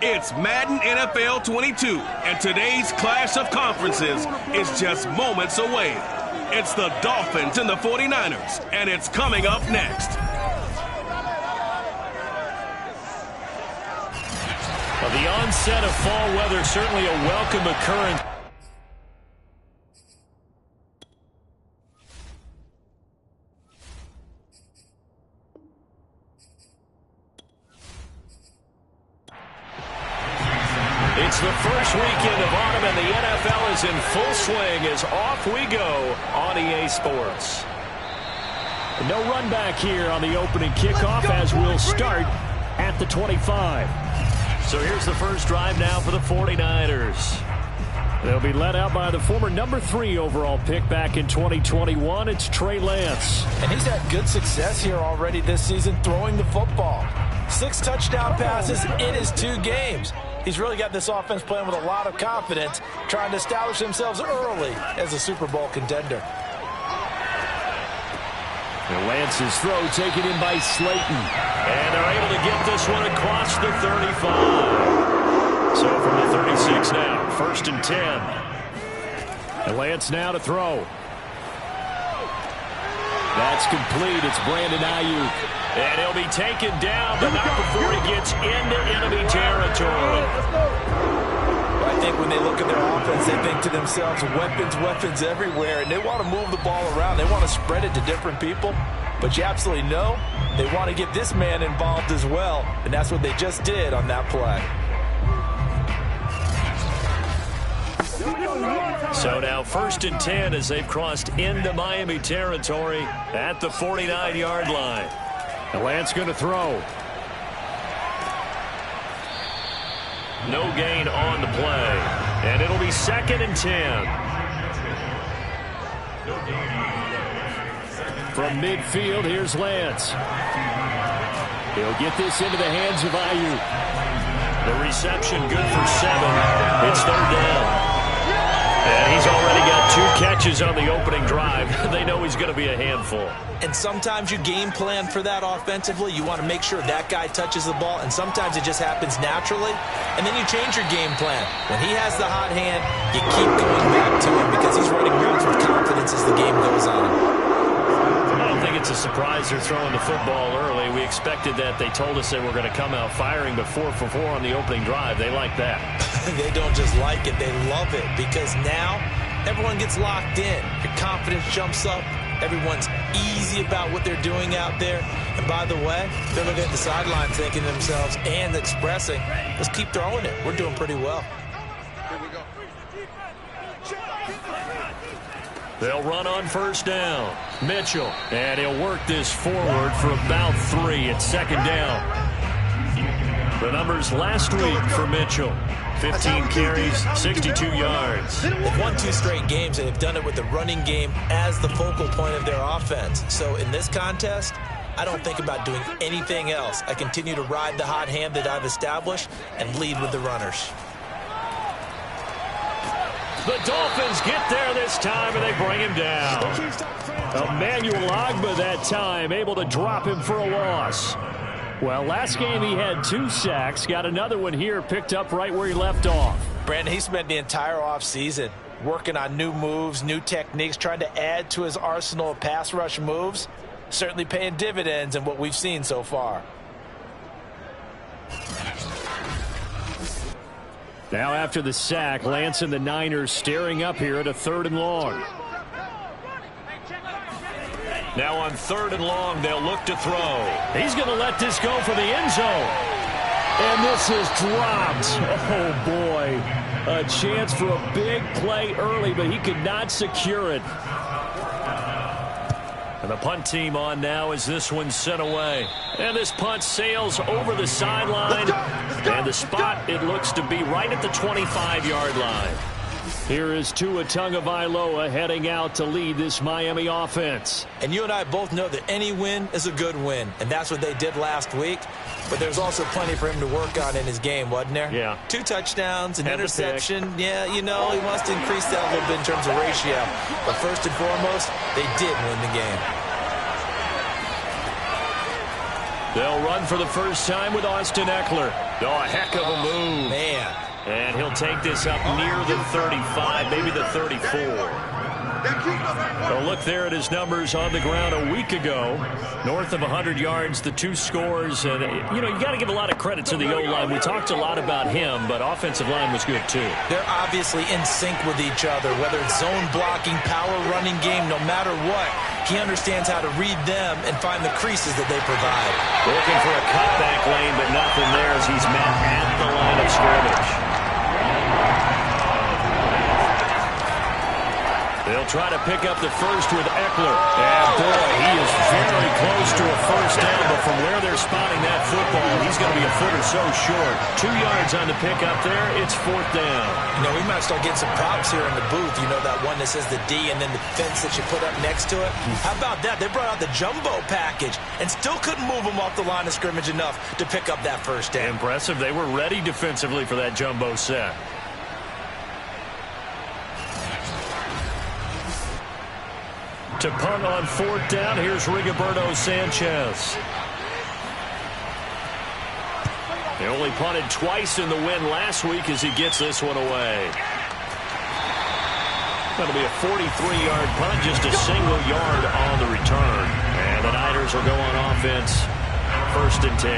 It's Madden NFL 22, and today's clash of conferences is just moments away. It's the Dolphins and the 49ers, and it's coming up next. Well, the onset of fall weather, certainly a welcome occurrence. It's the first weekend of autumn, and the NFL is in full swing as off we go on EA Sports. No run back here on the opening kickoff as we'll start at the 25. So here's the first drive now for the 49ers. They'll be led out by the former number 3 overall pick back in 2021. It's Trey Lance. And he's had good success here already this season throwing the football. 6 touchdown passes in his 2 games. He's really got this offense playing with a lot of confidence, trying to establish themselves early as a Super Bowl contender. And Lance's throw taken in by Slayton. And they're able to get this one across the 35. So from the 36 now, 1st and 10. And Lance now to throw. That's complete. It's Brandon Ayuk. And he'll be taken down, but not before he gets into enemy territory. I think when they look at their offense, they think to themselves, weapons everywhere, and they want to move the ball around. They want to spread it to different people, but you absolutely know they want to get this man involved as well, and that's what they just did on that play. So now 1st and 10 as they've crossed into Miami territory at the 49-yard line. And Lance going to throw. No gain on the play. And it'll be 2nd and 10. From midfield, here's Lance. He'll get this into the hands of Ayuk. The reception good for 7. It's 3rd down. And he's already got 2 catches on the opening drive. They know he's going to be a handful. And sometimes you game plan for that offensively. You want to make sure that guy touches the ball, and sometimes it just happens naturally. And then you change your game plan. When he has the hot hand, you keep going back to him because he's running routes with confidence as the game goes on. I don't think it's a surprise they're throwing the football early. We expected that. They told us they were going to come out firing, but 4 for 4 on the opening drive. They like that. They don't just like it, they love it, because now everyone gets locked in. Your confidence jumps up. Everyone's easy about what they're doing out there. And by the way, they're looking at the sideline thinking to themselves and expressing, let's keep throwing it. We're doing pretty well. They'll run on 1st down. Mitchell, and he'll work this forward for about 3. It's 2nd down. The numbers last week for Mitchell. 15 carries, 62 yards. They've won 2 straight games, and they've done it with the running game as the focal point of their offense. So in this contest, I don't think about doing anything else. I continue to ride the hot hand that I've established and lead with the runners. The Dolphins get there this time, and they bring him down. Emmanuel Ogbah that time, able to drop him for a loss. Well, last game he had 2 sacks. Got another one here, picked up right where he left off. Brandon, he spent the entire offseason working on new moves, new techniques, trying to add to his arsenal of pass rush moves. Certainly paying dividends in what we've seen so far. Now after the sack, Lance and the Niners staring up here at a 3rd and long. Now on 3rd and long, they'll look to throw. He's going to let this go for the end zone. And this is dropped. Oh, boy. A chance for a big play early, but he could not secure it. And the punt team on now as this one's sent away. And this punt sails over the sideline. And the spot, it looks to be right at the 25-yard line. Here is Tua Tagovailoa heading out to lead this Miami offense. And you and I both know that any win is a good win, and that's what they did last week. But there's also plenty for him to work on in his game, wasn't there? Yeah. 2 touchdowns, an interception. Yeah, you know, he wants to increase that a little bit in terms of ratio. But first and foremost, they did win the game. They'll run for the first time with Austin Eckler. Oh, a heck of a move. Man. And he'll take this up near the 35, maybe the 34. A look there at his numbers on the ground a week ago. North of 100 yards, the 2 scores. And, you know, you got to give a lot of credit to the O-line. We talked a lot about him, but offensive line was good, too. They're obviously in sync with each other, whether it's zone blocking, power running game, no matter what. He understands how to read them and find the creases that they provide. Looking for a cutback lane, but nothing there as he's met at the line of scrimmage. They'll try to pick up the first with Eckler. And, boy, he is very close to a first down, but from where they're spotting that football, he's going to be a foot or so short. 2 yards on the pickup there. It's 4th down. You know, we might start getting some props here in the booth. You know, that one that says the D and then the fence that you put up next to it. How about that? They brought out the jumbo package and still couldn't move them off the line of scrimmage enough to pick up that first down. Impressive. They were ready defensively for that jumbo set. To punt on 4th down, here's Rigoberto Sanchez. They only punted twice in the win last week as he gets this one away. That'll be a 43-yard punt, just a single yard on the return. And the Niners will go on offense, 1st and 10.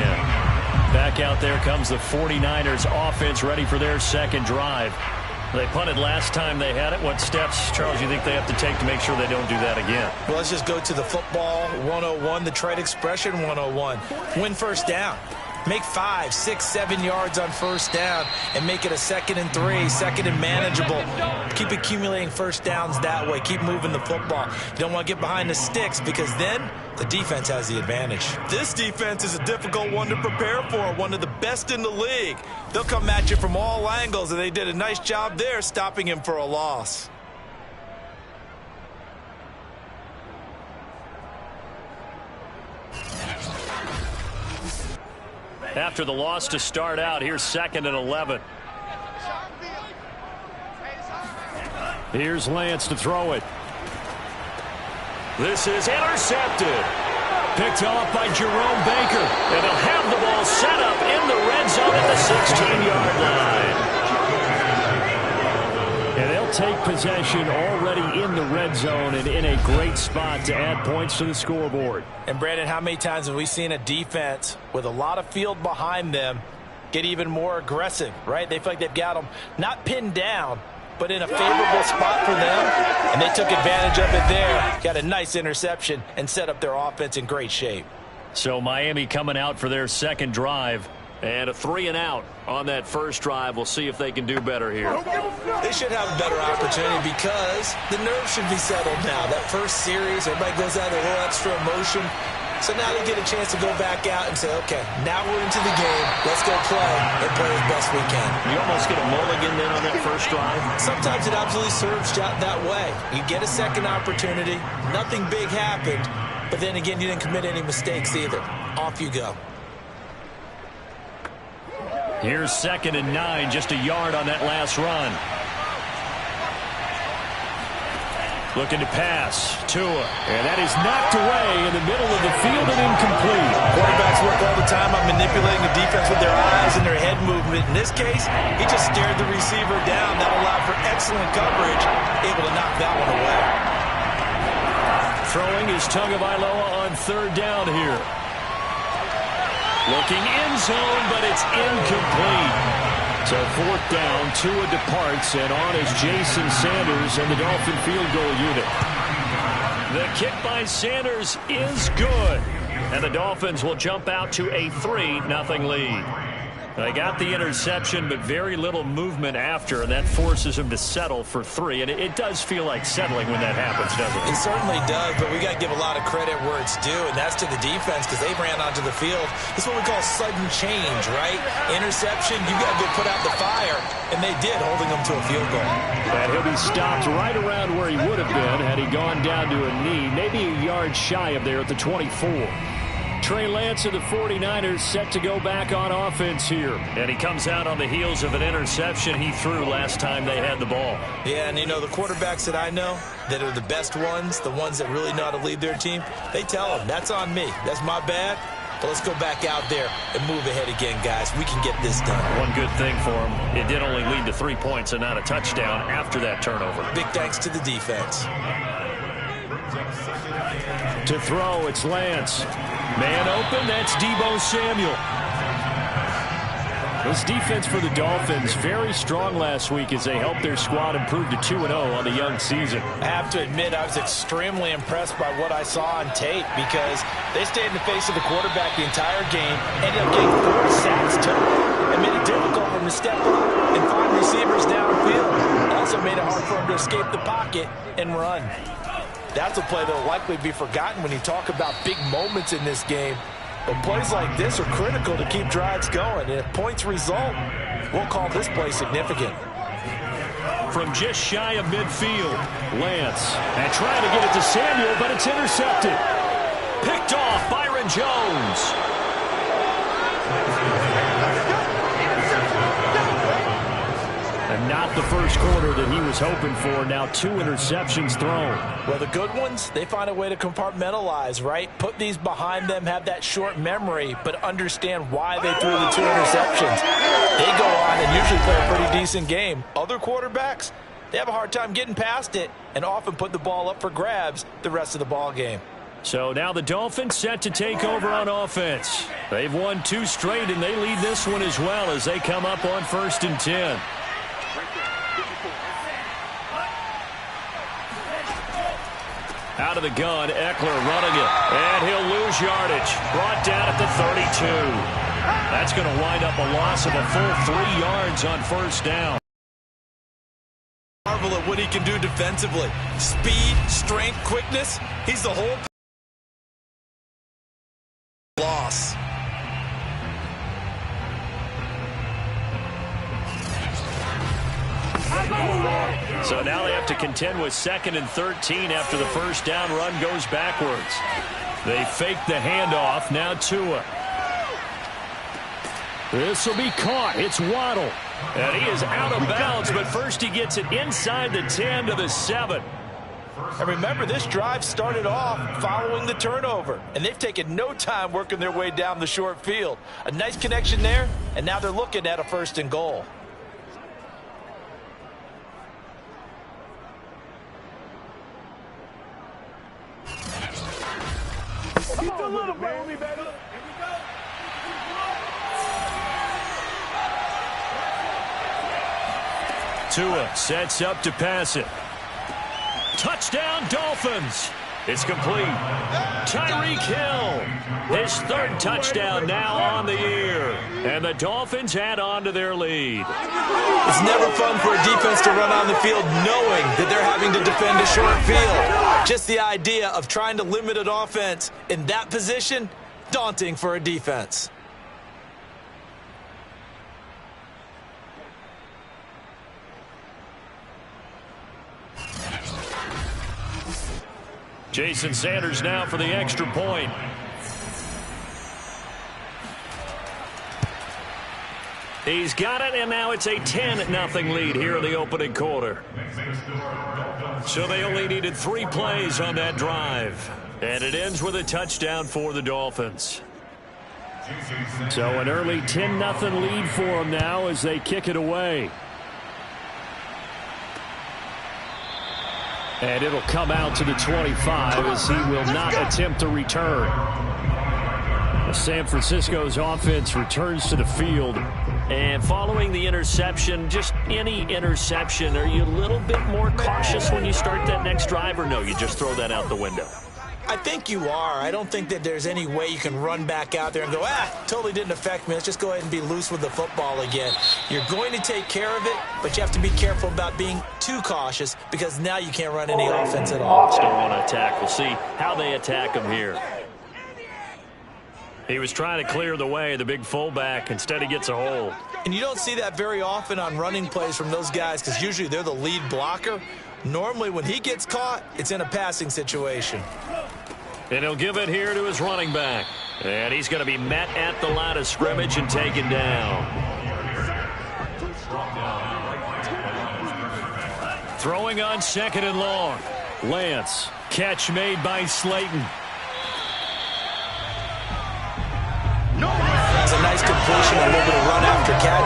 Back out there comes the 49ers offense ready for their second drive. They punted last time they had it. What steps, Charles, you think they have to take to make sure they don't do that again? Well, let's just go to the football 101, the trade expression 101. Win first down. Make 5, 6, 7 yards on first down and make it a 2nd and 3, 2nd and manageable. Keep accumulating first downs that way. Keep moving the football. You don't want to get behind the sticks because then the defense has the advantage. This defense is a difficult one to prepare for, one of the best in the league. They'll come at you from all angles, and they did a nice job there stopping him for a loss. After the loss to start out, here's 2nd and 11. Here's Lance to throw it. This is intercepted. Picked off by Jerome Baker. And they'll have the ball set up in the red zone at the 16-yard line. And they'll take possession already in the red zone and in a great spot to add points to the scoreboard. And, Brandon, how many times have we seen a defense with a lot of field behind them get even more aggressive, right? They feel like they've got them not pinned down, but in a favorable spot for them, and they took advantage of it there. Got a nice interception and set up their offense in great shape. So Miami coming out for their second drive. And a 3-and-out on that first drive. We'll see if they can do better here. They should have a better opportunity because the nerves should be settled now. That first series, everybody goes out with a little extra emotion. So now they get a chance to go back out and say, okay, now we're into the game. Let's go play and play as best we can. You almost get a mulligan then on that first drive. Sometimes it absolutely serves that way. You get a second opportunity. Nothing big happened. But then again, you didn't commit any mistakes either. Off you go. Here's 2nd and 9, just a yard on that last run. Looking to pass. Tua. And that is knocked away in the middle of the field and incomplete. Quarterbacks work all the time on manipulating the defense with their eyes and their head movement. In this case, he just stared the receiver down. That allowed for excellent coverage, able to knock that one away. Throwing is Tagovailoa on 3rd down here. Looking in zone, but it's incomplete. So 4th down, Tua departs, and on is Jason Sanders and the Dolphin field goal unit. The kick by Sanders is good. And the Dolphins will jump out to a 3-0 lead. They got the interception, but very little movement after, and that forces them to settle for 3. And it does feel like settling when that happens, doesn't it? It certainly does, but we got to give a lot of credit where it's due, and that's to the defense because they ran onto the field. This is what we call sudden change, right? Interception, you got to go put out the fire, and they did, holding them to a field goal. And he'll be stopped right around where he would have been had he gone down to a knee, maybe a yard shy of there at the 24. Trey Lance of the 49ers set to go back on offense here. And he comes out on the heels of an interception he threw last time they had the ball. Yeah, and you know, the quarterbacks that I know that are the best ones, the ones that really know how to lead their team, they tell them, that's on me. That's my bad. But let's go back out there and move ahead again, guys. We can get this done. One good thing for him, it did only lead to 3 points and not a touchdown after that turnover. Big thanks to the defense. To throw, it's Lance. Man open, that's Deebo Samuel. This defense for the Dolphins, very strong last week as they helped their squad improve to 2-0 on the young season. I have to admit, I was extremely impressed by what I saw on tape because they stayed in the face of the quarterback the entire game, ended up getting 4 sacks total, and made it difficult for him to step up and find receivers downfield. Also made it hard for him to escape the pocket and run. That's a play that will likely be forgotten when you talk about big moments in this game. But plays like this are critical to keep drives going. And if points result, we'll call this play significant. From just shy of midfield, Lance. And trying to get it to Samuel, but it's intercepted. Picked off Byron Jones. And not the first quarter that he was hoping for. Now 2 interceptions thrown. Well, the good ones, they find a way to compartmentalize, right? Put these behind them, have that short memory, but understand why they threw the 2 interceptions. They go on and usually play a pretty decent game. Other quarterbacks, they have a hard time getting past it and often put the ball up for grabs the rest of the ball game. So now the Dolphins set to take over on offense. They've won 2 straight, and they lead this one as well as they come up on 1st and 10. Out of the gun, Eckler running it. And he'll lose yardage. Brought down at the 32. That's going to wind up a loss of a full 3 yards on 1st down. Marvel at what he can do defensively. Speed, strength, quickness. He's the whole loss. So now they have to contend with 2nd and 13 after the 1st down run goes backwards. They fake the handoff. Now Tua. This will be caught. It's Waddle. And he is out of bounds, but first he gets it inside the 10 to the 7. And remember, this drive started off following the turnover, and they've taken no time working their way down the short field. A nice connection there, and now they're looking at a 1st and goal. Keep the little baby, baby. Tua sets up to pass it. Touchdown, Dolphins. It's complete. Tyreek Hill, his 3rd touchdown now on the year. And the Dolphins add on to their lead. It's never fun for a defense to run on the field knowing that they're having to defend a short field. Just the idea of trying to limit an offense in that position, daunting for a defense. Jason Sanders now for the extra point. He's got it, and now it's a 10-0 lead here in the opening quarter. So they only needed 3 plays on that drive. And it ends with a touchdown for the Dolphins. So an early 10-0 lead for them now as they kick it away. And it'll come out to the 25 as he will not attempt to return. San Francisco's offense returns to the field. And following the interception, just any interception, are you a little bit more cautious when you start that next drive, or no, you just throw that out the window? I think you are. I don't think that there's any way you can run back out there and go, totally didn't affect me. Let's just go ahead and be loose with the football again. You're going to take care of it, but you have to be careful about being too cautious because now you can't run any offense at all. Still want to attack. We'll see how they attack him here. He was trying to clear the way, the big fullback. Instead, he gets a hold. And you don't see that very often on running plays from those guys because usually they're the lead blocker. Normally, when he gets caught, it's in a passing situation. And he'll give it here to his running back. And he's going to be met at the line of scrimmage and taken down. Throwing on 2nd and long. Lance. Catch made by Slayton.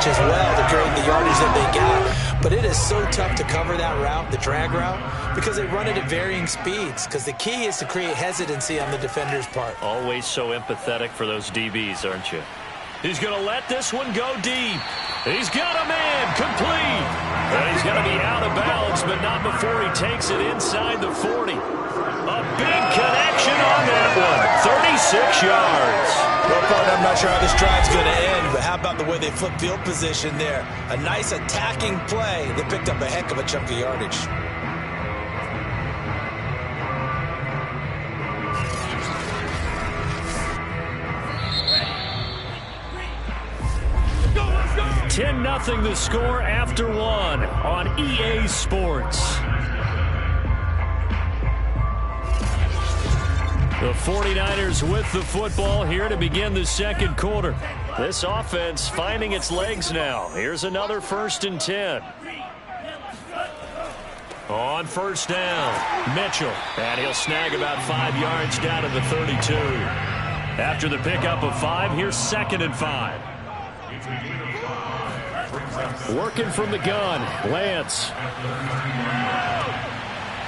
catch as well to create the yardage that they got. But it is so tough to cover that route, the drag route, because they run it at varying speeds. Because the key is to create hesitancy on the defender's part. Always so empathetic for those DBs, aren't you? He's going to let this one go deep. He's got a man complete. And he's going to be out of bounds, but not before he takes it inside the 40. A big connection on that one. 36 yards. Well, partner, I'm not sure how this drive's going to end, but how about the way they flip field position there? A nice attacking play. They picked up a heck of a chunk of yardage. Go, let's go! 10-0 the score after one on EA Sports. The 49ers with the football here to begin the second quarter. This offense finding its legs now. Here's another 1st and 10. On first down, Mitchell. And he'll snag about 5 yards down to the 32. After the pickup of 5, here's 2nd and 5. Working from the gun, Lance.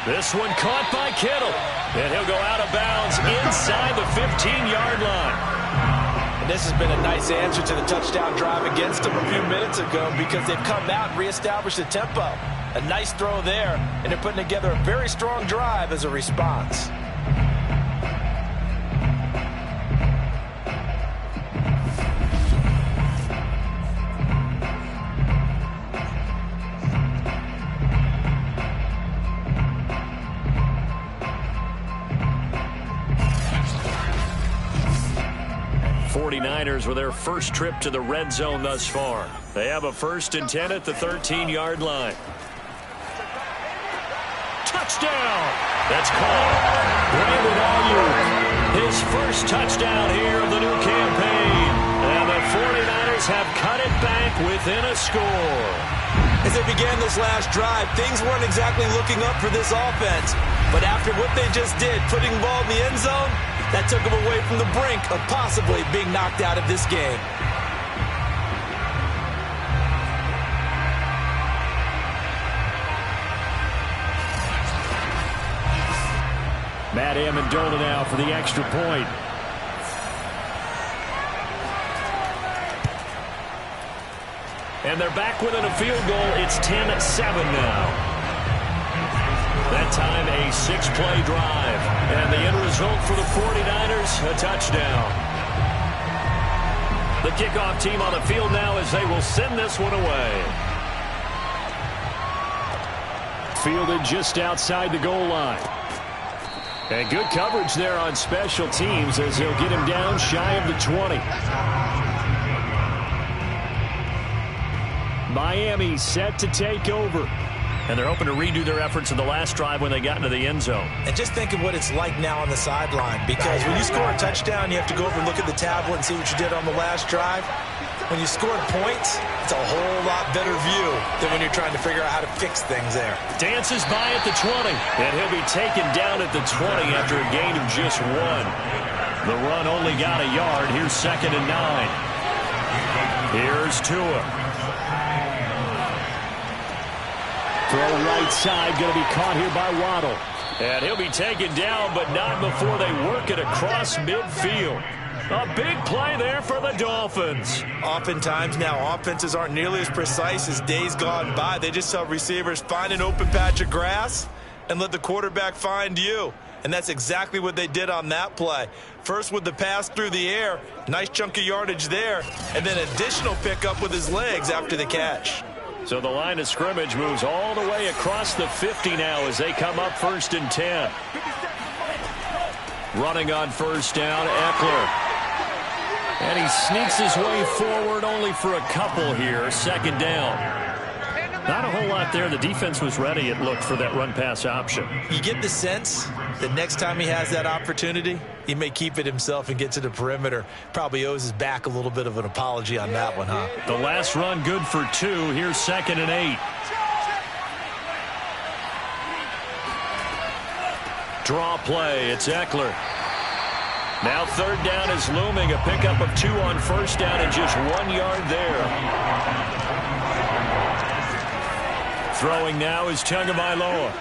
This one caught by Kittle. And he'll go out of bounds inside the 15-yard line. And this has been a nice answer to the touchdown drive against them a few minutes ago because they've come out and reestablished the tempo. A nice throw there, and they're putting together a very strong drive as a response. With their first trip to the red zone thus far. They have a 1st and 10 at the 13-yard line. Touchdown! That's called. Brandon Ayuk, his first touchdown here of the new campaign. And the 49ers have cut it back within a score. As they began this last drive, things weren't exactly looking up for this offense. But after what they just did, putting the ball in the end zone, that took them away from the brink of possibly being knocked out of this game. Matt Amendola now for the extra point. And they're back within a field goal. It's 10-7 now. That time a 6-play drive. And the end result for the 49ers, a touchdown. The kickoff team on the field now as they will send this one away. Fielded just outside the goal line. And good coverage there on special teams as they'll get him down shy of the 20. Miami set to take over. And they're hoping to redo their efforts in the last drive when they got into the end zone. And just think of what it's like now on the sideline. Because when you score a touchdown, you have to go over and look at the tablet and see what you did on the last drive. When you scored points, it's a whole lot better view than when you're trying to figure out how to fix things there. Dances by at the 20. And he'll be taken down at the 20 after a gain of just 1. The run only got a yard. Here's 2nd and 9. Here's Tua. Throw right side, going to be caught here by Waddle. And he'll be taken down, but not before they work it across midfield. A big play there for the Dolphins. Oftentimes now, offenses aren't nearly as precise as days gone by. They just tell receivers, find an open patch of grass and let the quarterback find you. And that's exactly what they did on that play. First with the pass through the air, nice chunk of yardage there, and then additional pickup with his legs after the catch. So the line of scrimmage moves all the way across the 50 now as they come up 1st and 10. Running on first down, Eckler. And he sneaks his way forward only for a couple here. 2nd down. Not a whole lot there. The defense was ready, it looked, for that run-pass option. You get the sense that next time he has that opportunity, he may keep it himself and get to the perimeter. Probably owes his back a little bit of an apology on that one, huh? The last run good for 2. Here's 2nd and 8. Draw play. It's Eckler. Now third down is looming. A pickup of 2 on first down and just 1 yard there. Throwing now is Tagovailoa.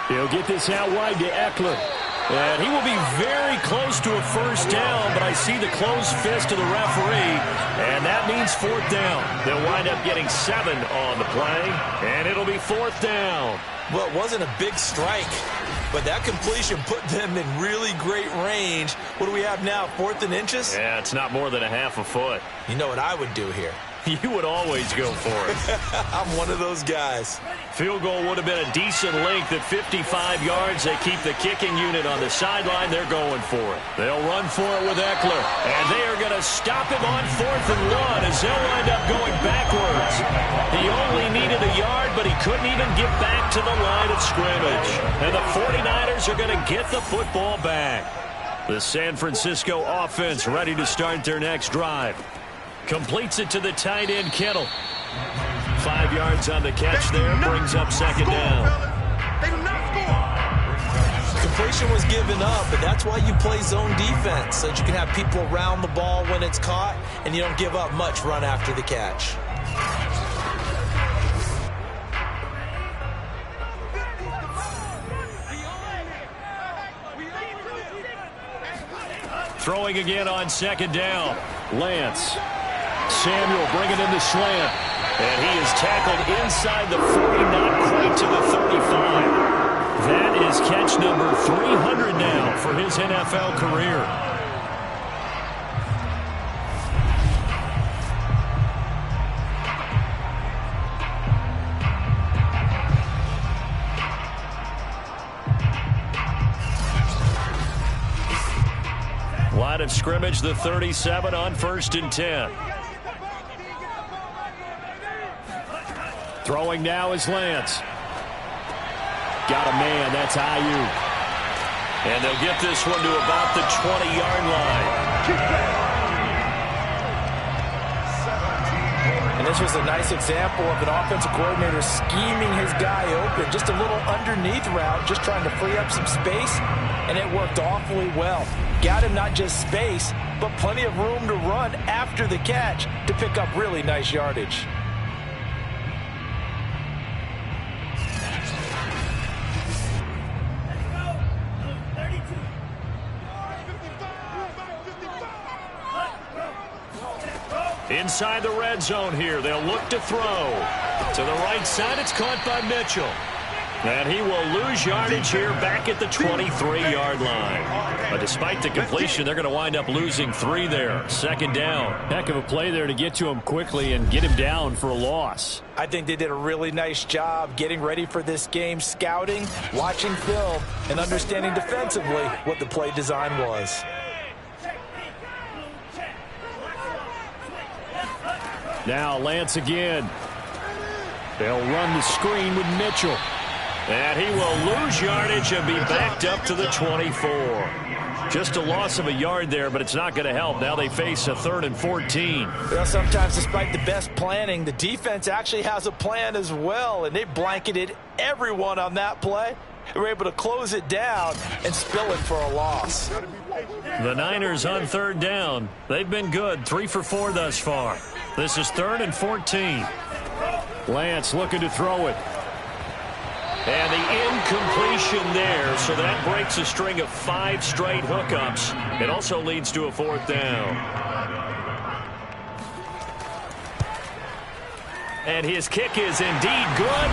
He'll get this out wide to Eckler. And he will be very close to a first down, but I see the closed fist of the referee, and that means fourth down. They'll wind up getting 7 on the play, and it'll be fourth down. Well, it wasn't a big strike, but that completion put them in really great range. What do we have now, 4th and inches? Yeah, it's not more than a half a foot. You know what I would do here? You would always go for it. I'm one of those guys. Field goal would have been a decent length at 55 yards. They keep the kicking unit on the sideline. They're going for it. They'll run for it with Eckler. And they are going to stop him on 4th and 1 as they'll wind up going backwards. He only needed a yard, but he couldn't even get back to the line of scrimmage. And the 49ers are going to get the football back. The San Francisco offense ready to start their next drive. Completes it to the tight end, Kittle. 5 yards on the catch there, brings up second down. Completion was given up, but that's why you play zone defense, so that you can have people around the ball when it's caught, and you don't give up much run after the catch. Throwing again on second down. Lance. Samuel bringing in the slant. And he is tackled inside the 40, not quite to the 35. That is catch number 300 now for his NFL career. Line of scrimmage, the 37 on 1st and 10. Throwing now is Lance. Got a man, that's Ayuk. And they'll get this one to about the 20-yard line. And this was a nice example of an offensive coordinator scheming his guy open. Just a little underneath route, just trying to free up some space, and it worked awfully well. Got him not just space, but plenty of room to run after the catch to pick up really nice yardage. Inside the red zone here. They'll look to throw. To the right side, it's caught by Mitchell. And he will lose yardage here back at the 23-yard line. But despite the completion, they're going to wind up losing 3 there. Second down. Heck of a play there to get to him quickly and get him down for a loss. I think they did a really nice job getting ready for this game, scouting, watching film, and understanding defensively what the play design was. Now Lance again. They'll run the screen with Mitchell. And he will lose yardage and be backed up to the 24. Just a loss of a yard there, but it's not going to help. Now they face a 3rd and 14. Well, sometimes despite the best planning, the defense actually has a plan as well, and they blanketed everyone on that play. They were able to close it down and spill it for a loss. The Niners on 3rd down. They've been good, 3 for 4 thus far. This is 3rd and 14. Lance looking to throw it. And the incompletion there, so that breaks a string of 5 straight hookups. It also leads to a 4th down. And his kick is indeed good,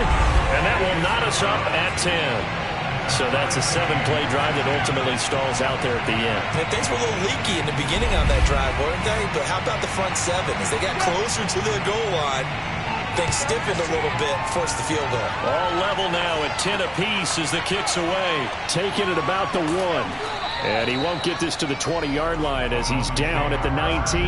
and that will knot us up at 10. So that's a 7-play drive that ultimately stalls out there at the end. And things were a little leaky in the beginning on that drive, weren't they? But how about the front 7? As they got closer to the goal line, things stiffened a little bit, forced the field goal. All level now at 10 apiece as the kick's away. Taking it about the 1. And he won't get this to the 20-yard line as he's down at the 19.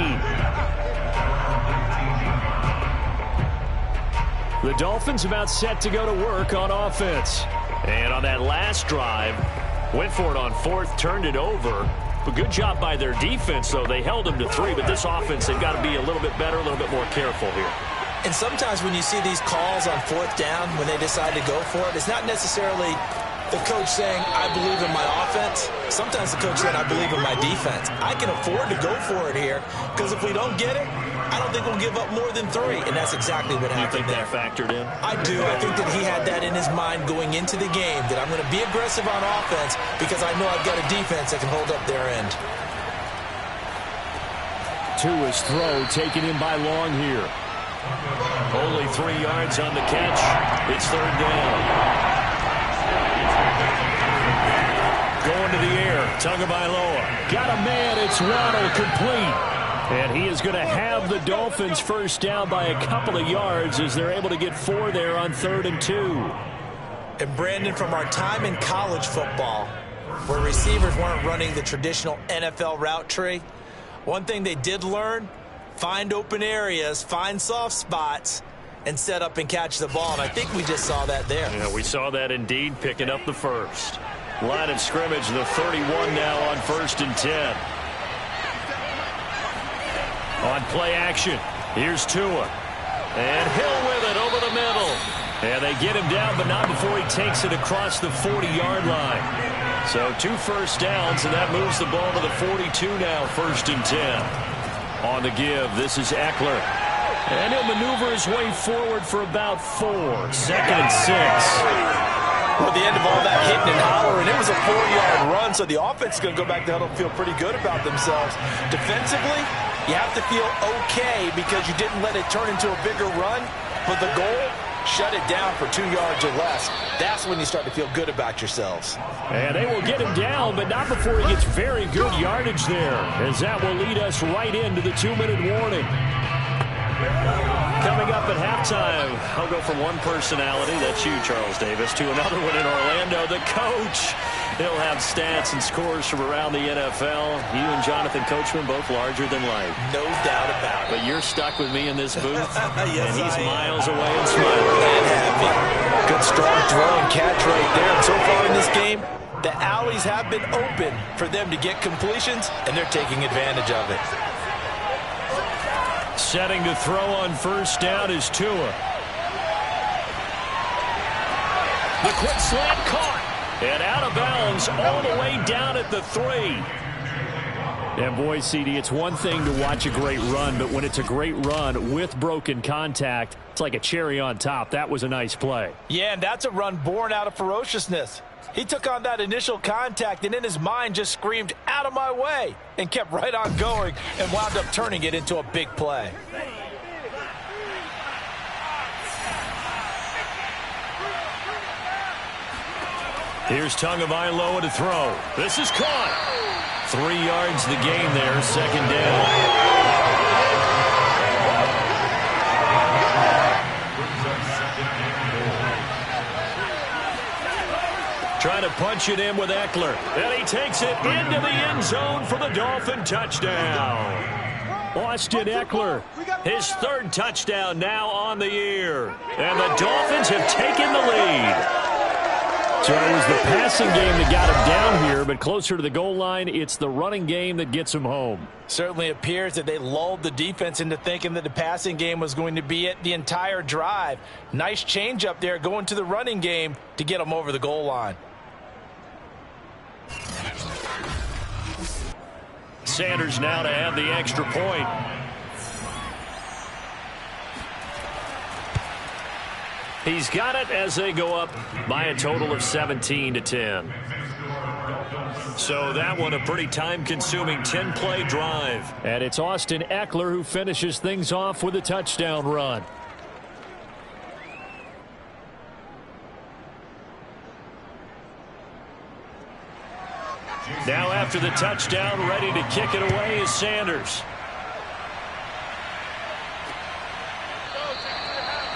The Dolphins about set to go to work on offense. And on that last drive, went for it on 4th, turned it over. But good job by their defense, though. They held them to 3, but this offense, they've got to be a little bit better, a little bit more careful here. And sometimes when you see these calls on 4th down, when they decide to go for it, it's not necessarily the coach saying, I believe in my offense. Sometimes the coach saying, I believe in my defense. I can afford to go for it here because if we don't get it, I don't think we'll give up more than 3. And that's exactly what happened there. You think that factored in? I do. I think that he had that in his mind going into the game, that I'm going to be aggressive on offense because I know I've got a defense that can hold up their end. To his throw, taken in by Long here. Only 3 yards on the catch. It's 3rd down. Going to the air. Tagovailoa. Got a man. It's Waddle complete. And he is going to have the Dolphins first down by a couple of yards as they're able to get 4 there on 3rd and 2. And Brandon, from our time in college football, where receivers weren't running the traditional NFL route tree, one thing they did learn, find open areas, find soft spots, and set up and catch the ball. And I think we just saw that there. Yeah, we saw that indeed, picking up the first. Line of scrimmage, the 31 now on 1st and 10. On play action, here's Tua. And Hill with it over the middle. And they get him down, but not before he takes it across the 40-yard line. So 2 first downs, and that moves the ball to the 42 now, 1st and 10. On the give, this is Eckler. And he'll maneuver his way forward for about 4. 2nd and 6. Well, at the end of all that hitting and hollering, it was a 4-yard run, so the offense is going to go back to huddle and feel pretty good about themselves. Defensively, you have to feel okay because you didn't let it turn into a bigger run, but the goal, shut it down for 2 yards or less. That's when you start to feel good about yourselves. And they will get him down, but not before he gets very good yardage there, as that will lead us right into the 2-minute warning. Coming up at halftime, I'll go from one personality, that's you, Charles Davis, to another one in Orlando, the coach. He'll have stats and scores from around the NFL. You and Jonathan Coachman, both larger than life. No doubt about it. But you're stuck with me in this booth, yes, and he's I am. Miles away and smiling. And happy. Good strong throw and catch right there. And so far in this game, the alleys have been open for them to get completions, and they're taking advantage of it. Setting to throw on 1st down is Tua. The quick slant caught. And out of bounds all the way down at the 3. And boy, CD, it's one thing to watch a great run, but when it's a great run with broken contact, it's like a cherry on top. That was a nice play. Yeah, and that's a run born out of ferociousness. He took on that initial contact and in his mind just screamed, out of my way, and kept right on going and wound up turning it into a big play. Here's Tagovailoa to throw. This is caught. 3 yards the gain there, 2nd down. Trying to punch it in with Eckler. And he takes it into the end zone for the Dolphin touchdown. Austin Eckler, his 3rd touchdown now on the year. And the Dolphins have taken the lead. So it was the passing game that got him down here, but closer to the goal line, it's the running game that gets him home. Certainly appears that they lulled the defense into thinking that the passing game was going to be it the entire drive. Nice change up there going to the running game to get them over the goal line. Sanders now to have the extra point. He's got it as they go up by a total of 17-10. So that one a pretty time-consuming 10-play drive. And it's Austin Eckler who finishes things off with a touchdown run. Now after the touchdown, ready to kick it away is Sanders.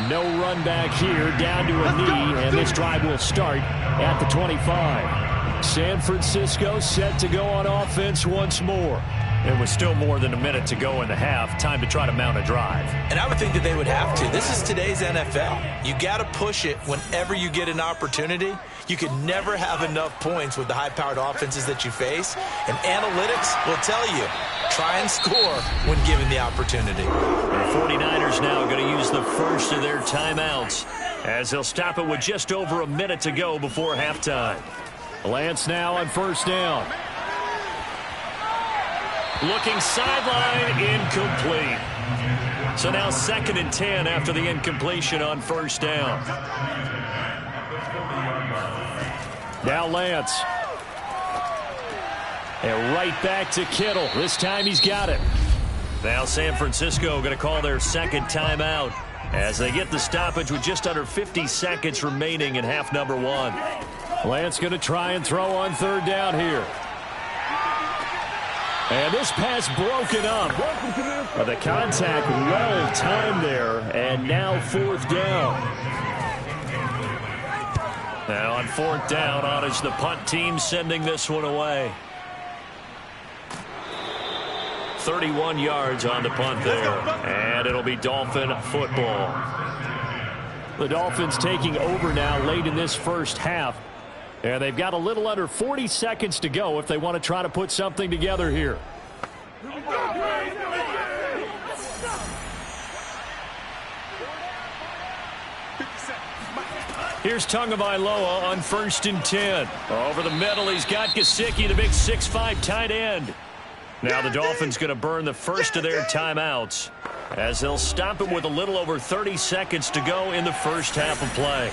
No run back here, down to a knee, and this drive will start at the 25. San Francisco set to go on offense once more. It was still more than a minute to go in the half. Time to try to mount a drive. And I would think that they would have to. This is today's NFL. You got to push it whenever you get an opportunity. You can never have enough points with the high-powered offenses that you face. And analytics will tell you, try and score when given the opportunity. The 49ers now going to use the first of their timeouts as they'll stop it with just over a minute to go before halftime. Lance now on first down. Looking sideline, incomplete. So now 2nd and 10 after the incompletion on first down. Now Lance. And right back to Kittle. This time he's got it. Now San Francisco going to call their second timeout as they get the stoppage with just under 50 seconds remaining in half number 1. Lance going to try and throw on 3rd down here. And this pass broken up. The contact well timed there, and now 4th down. Now on 4th down, on is the punt team sending this one away. 31 yards on the punt there, and it'll be Dolphin football. The Dolphins taking over now late in this first half, and they've got a little under 40 seconds to go if they want to try to put something together here. Here's Tagovailoa on 1st and 10. Over the middle, he's got Gesicki, the big 6'5" tight end. Now the Dolphins going to burn the first of their timeouts as they'll stop it with a little over 30 seconds to go in the first half of play.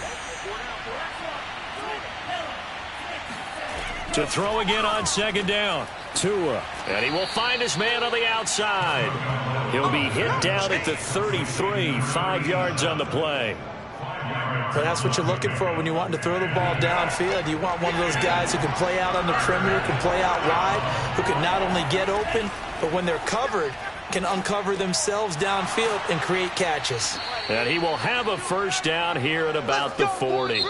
To throw again on 2nd down. Tua. And he will find his man on the outside. He'll be hit down at the 33, 5 yards on the play. But that's what you're looking for when you're wanting to throw the ball downfield. You want one of those guys who can play out on the perimeter, can play out wide, who can not only get open, but when they're covered, can uncover themselves downfield and create catches. And he will have a first down here at about the 40.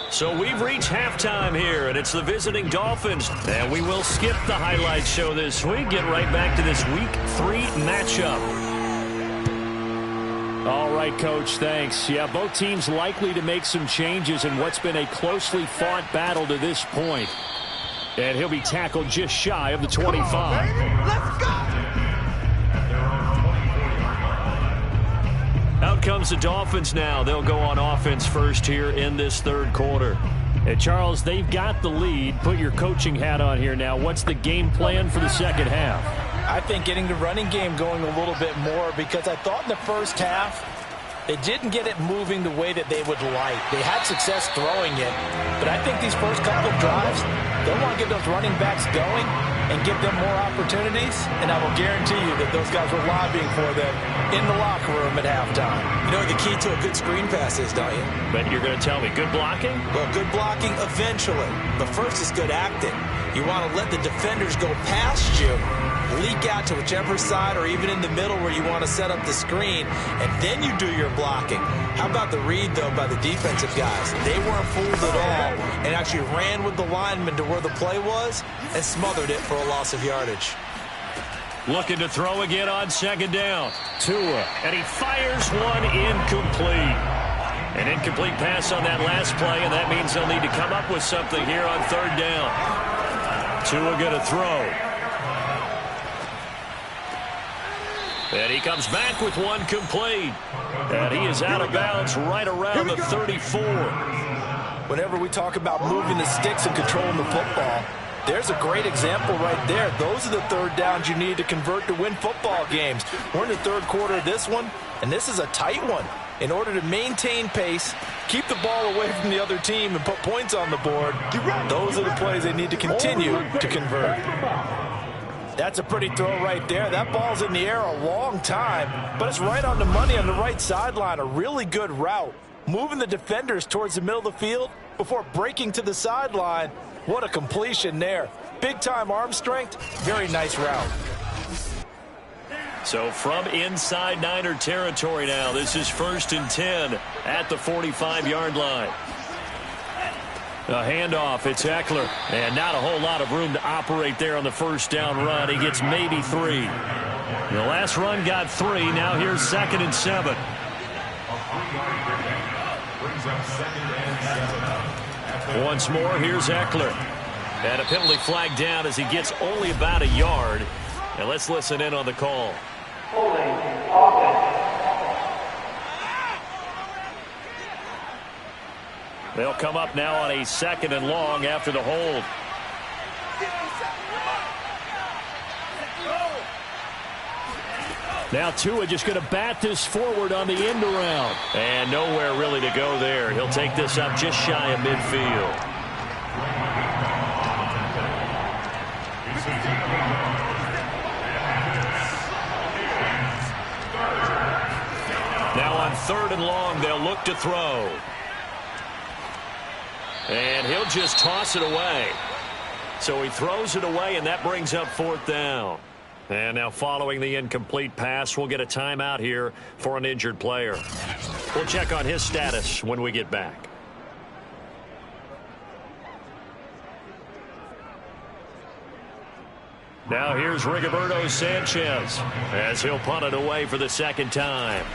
So we've reached halftime here, and it's the visiting Dolphins. And we will skip the highlight show this week. Get right back to this Week 3 matchup. All right, Coach, thanks. Yeah, both teams likely to make some changes in what's been a closely fought battle to this point. And he'll be tackled just shy of the 25. Let's go! Out comes the Dolphins now. They'll go on offense first here in this 3rd quarter. And Charles, they've got the lead. Put your coaching hat on here now. What's the game plan for the 2nd half? I think getting the running game going a little bit more, because I thought in the first half they didn't get it moving the way that they would like. They had success throwing it, but I think these first couple of drives, they'll want to get those running backs going and give them more opportunities, and I will guarantee you that those guys were lobbying for them in the locker room at halftime. You know what the key to a good screen pass is, don't you? But you're going to tell me good blocking? Well, good blocking eventually, but first is good acting. You want to let the defenders go past you, leak out to whichever side or even in the middle where you want to set up the screen, and then you do your blocking. How about the read, though, by the defensive guys? They weren't fooled at all and actually ran with the lineman to where the play was and smothered it for a loss of yardage. Looking to throw again on 2nd down. Tua, and he fires one incomplete. An incomplete pass on that last play, and that means they'll need to come up with something here on 3rd down. Tua going to throw. And he comes back with one complete. And he is out of bounds right around the 34. Whenever we talk about moving the sticks and controlling the football, there's a great example right there. Those are the 3rd downs you need to convert to win football games. We're in the 3rd quarter of this one, and this is a tight one. In order to maintain pace, keep the ball away from the other team, and put points on the board, those are the plays they need to continue to convert. That's a pretty throw right there. That ball's in the air a long time, but it's right on the money on the right sideline. A really good route. Moving the defenders towards the middle of the field before breaking to the sideline. What a completion there. Big-time arm strength. Very nice route. So from inside Niner territory now, this is 1st and 10 at the 45-yard line. A handoff, it's Eckler, and not a whole lot of room to operate there on the first down run. He gets maybe 3. The last run got 3. Now here's 2nd and 7. Once more, here's Eckler. And a penalty flag down as he gets only about a yard. And let's listen in on the call. They'll come up now on a 2nd and long after the hold. Now Tua just going to bat this forward on the end around. And nowhere really to go there. He'll take this up just shy of midfield. Now on 3rd and long, they'll look to throw. And he'll just toss it away. So he throws it away, and that brings up 4th down. And now following the incomplete pass, we'll get a timeout here for an injured player. We'll check on his status when we get back. Now here's Rigoberto Sanchez as he'll punt it away for the 2nd time.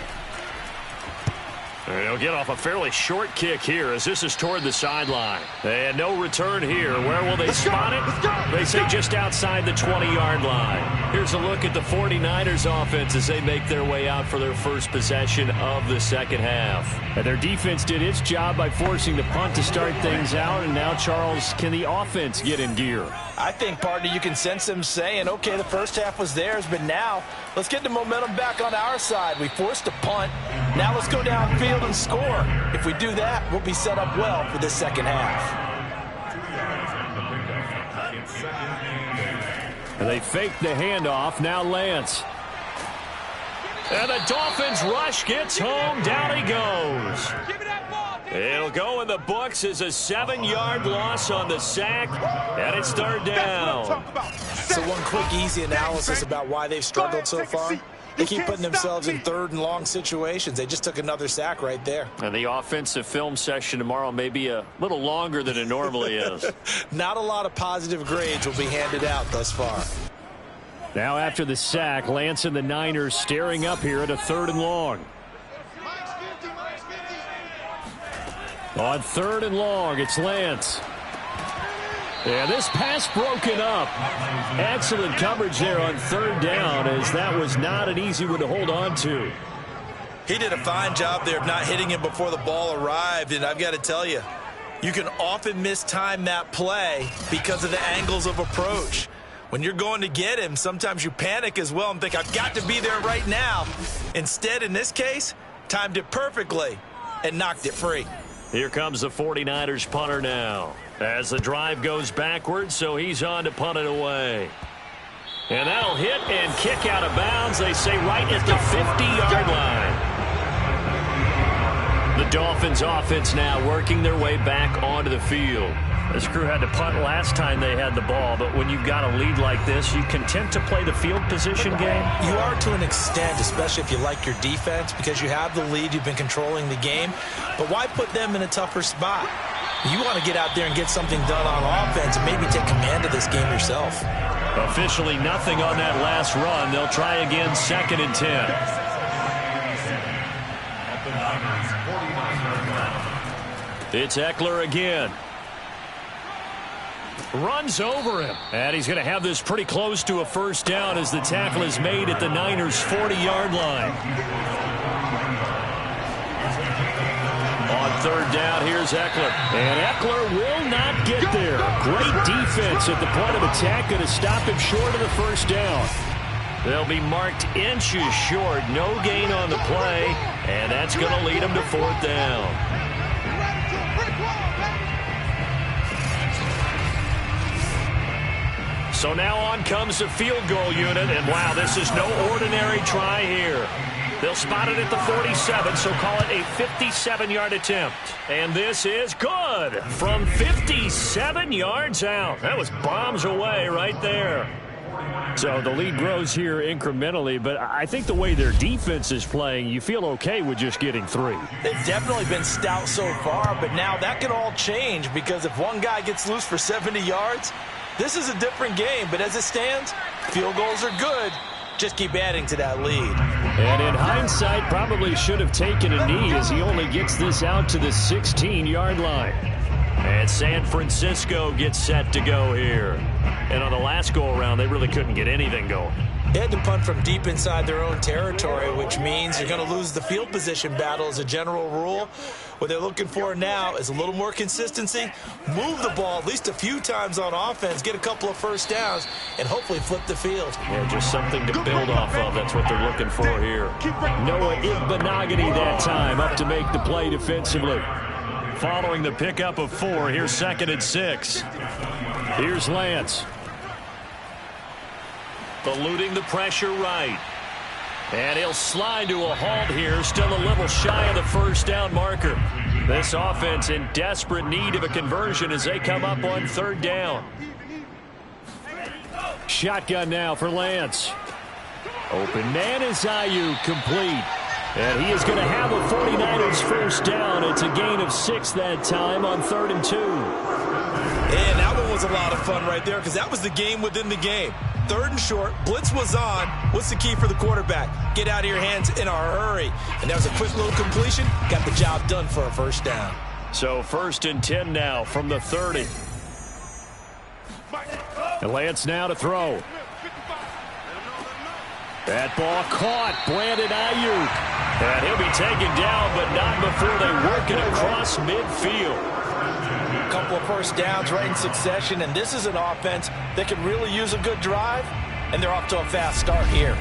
And he'll get off a fairly short kick here as this is toward the sideline. And no return here. Where will they spot it? They say just outside the 20-yard line. Here's a look at the 49ers offense as they make their way out for their first possession of the 2nd half. And their defense did its job by forcing the punt to start things out. And now, Charles, can the offense get in gear? I think, partner, you can sense them saying, okay, the first half was theirs, but now let's get the momentum back on our side. We forced a punt. Now let's go downfield and score. If we do that, we'll be set up well for the 2nd half. And they fake the handoff. Now Lance. And the Dolphins rush gets home. Down he goes. It'll go in the books as a 7-yard loss on the sack. And it's 3rd down. So one quick, easy analysis about why they've struggled so far. They keep putting themselves in 3rd and long situations. They just took another sack right there. And the offensive film session tomorrow may be a little longer than it normally is. Not a lot of positive grades will be handed out thus far. Now after the sack, Lance and the Niners staring up here at a 3rd and long. On 3rd and long, it's Lance. Yeah, this pass broken up. Excellent coverage there on 3rd down, as that was not an easy one to hold on to. He did a fine job there of not hitting him before the ball arrived, and I've got to tell you, you can often mistime that play because of the angles of approach. When you're going to get him, sometimes you panic as well and think, I've got to be there right now. Instead, in this case, timed it perfectly and knocked it free. Here comes the 49ers punter now. As the drive goes backwards, so he's on to punt it away. And that'll hit and kick out of bounds, they say, right at the 50-yard line. The Dolphins offense now working their way back onto the field. This crew had to punt last time they had the ball, but when you've got a lead like this, you content to play the field position game? You are to an extent, especially if you like your defense, because you have the lead, you've been controlling the game. But why put them in a tougher spot? You want to get out there and get something done on offense and maybe take command of this game yourself. Officially nothing on that last run. They'll try again, 2nd and 10. It's Eckler again. Runs over him. And he's going to have this pretty close to a 1st down as the tackle is made at the Niners' 40-yard line. On 3rd down, here's Eckler. And Eckler will not get there. Great defense at the point of attack, going to stop him short of the 1st down. They'll be marked inches short. No gain on the play. And that's going to lead them to 4th down. So now on comes the field goal unit, and wow, this is no ordinary try here. They'll spot it at the 47, so call it a 57-yard attempt. And this is good from 57 yards out. That was bombs away right there. So the lead grows here incrementally, but I think the way their defense is playing, you feel okay with just getting 3. They've definitely been stout so far, but now that could all change because if one guy gets loose for 70 yards, this is a different game. But as it stands, field goals are good. Just keep adding to that lead. And in hindsight, probably should have taken a knee as he only gets this out to the 16-yard line. And San Francisco gets set to go here. And on the last go-around, they really couldn't get anything going. They had to punt from deep inside their own territory, which means you're going to lose the field position battle as a general rule. What they're looking for now is a little more consistency, move the ball at least a few times on offense, get a couple of first downs, and hopefully flip the field. Yeah, just something to build off of. That's what they're looking for here. Noah Igbenogany that time up to make the play defensively. Following the pickup of 4, here's 2nd and 6. Here's Lance. Eluding the pressure right. And he'll slide to a halt here, still a little shy of the first down marker. This offense in desperate need of a conversion as they come up on 3rd down. Shotgun now for Lance. Open man is Ayuk, complete. And he is going to have a 49ers first down. It's a gain of 6 that time on 3rd and 2. And that one was a lot of fun right there because that was the game within the game. 3rd and short, blitz was on. What's the key for the quarterback? Get out of your hands in a hurry. And that was a quick little completion. Got the job done for a first down. So 1st and 10 now from the 30. And Lance now to throw. That ball caught. Brandon Ayuk. And he'll be taken down, but not before they work it across midfield. A couple of first downs right in succession, and this is an offense that could really use a good drive, and they're off to a fast start here.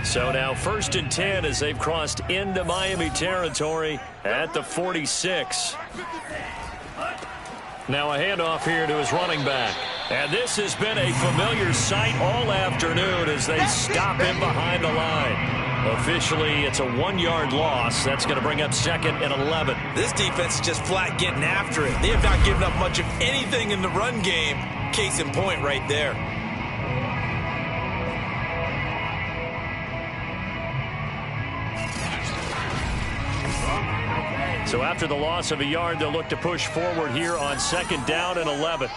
So now 1st and 10 as they've crossed into Miami territory at the 46. Now a handoff here to his running back. And this has been a familiar sight all afternoon as they stop him behind the line. Officially, it's a 1-yard loss. That's going to bring up 2nd and 11. This defense is just flat getting after it. They have not given up much of anything in the run game. Case in point right there. So after the loss of a yard, they'll look to push forward here on 2nd down and 11.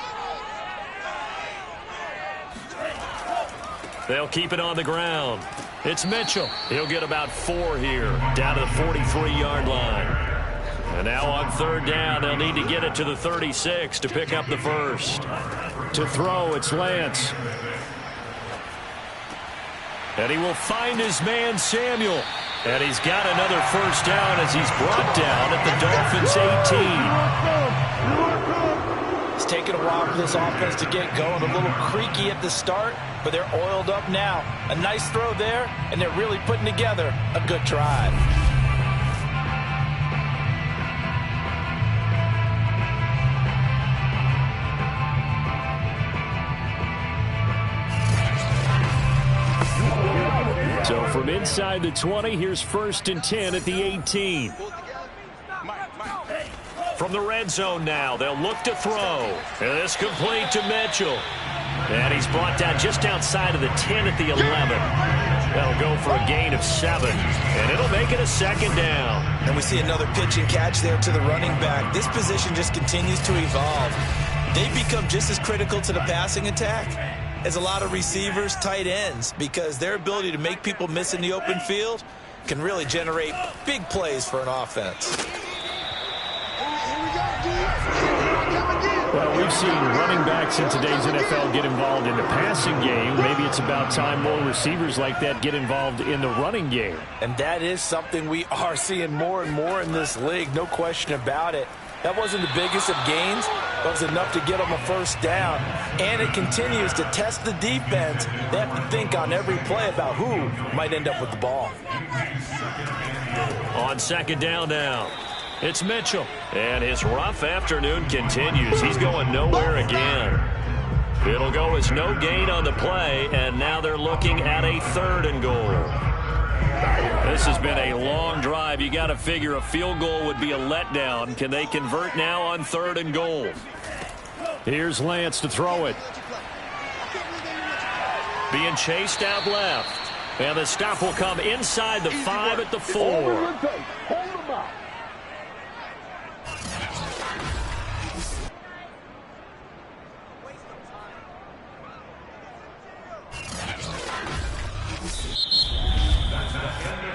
They'll keep it on the ground. It's Mitchell. He'll get about 4 here, down to the 43-yard line. And now on 3rd down, they'll need to get it to the 36 to pick up the first. To throw, it's Lance. And he will find his man, Samuel. And he's got another first down as he's brought down at the Dolphins' 18. It's taken a while for this offense to get going. A little creaky at the start, but they're oiled up now. A nice throw there, and they're really putting together a good drive. So from inside the 20, here's 1st and 10 at the 18. From the red zone now, they'll look to throw. And this complete to Mitchell. And he's brought down just outside of the 10 at the 11. That'll go for a gain of 7. And it'll make it a 2nd down. And we see another pitch and catch there to the running back. This position just continues to evolve. They become just as critical to the passing attack as a lot of receivers, tight ends, because their ability to make people miss in the open field can really generate big plays for an offense. Well, we've seen running backs in today's NFL get involved in the passing game. Maybe it's about time more receivers like that get involved in the running game. And that is something we are seeing more and more in this league, no question about it. That wasn't the biggest of gains, but it was enough to get them a first down. And it continues to test the defense. They have to think on every play about who might end up with the ball. On 2nd down now, it's Mitchell. And his rough afternoon continues. He's going nowhere again. It'll go as no gain on the play, and now they're looking at a 3rd and goal. This has been a long drive. You got to figure a field goal would be a letdown. Can they convert now on 3rd and goal? Here's Lance to throw it. Being chased out left. And the stop will come inside the 5 at the 4.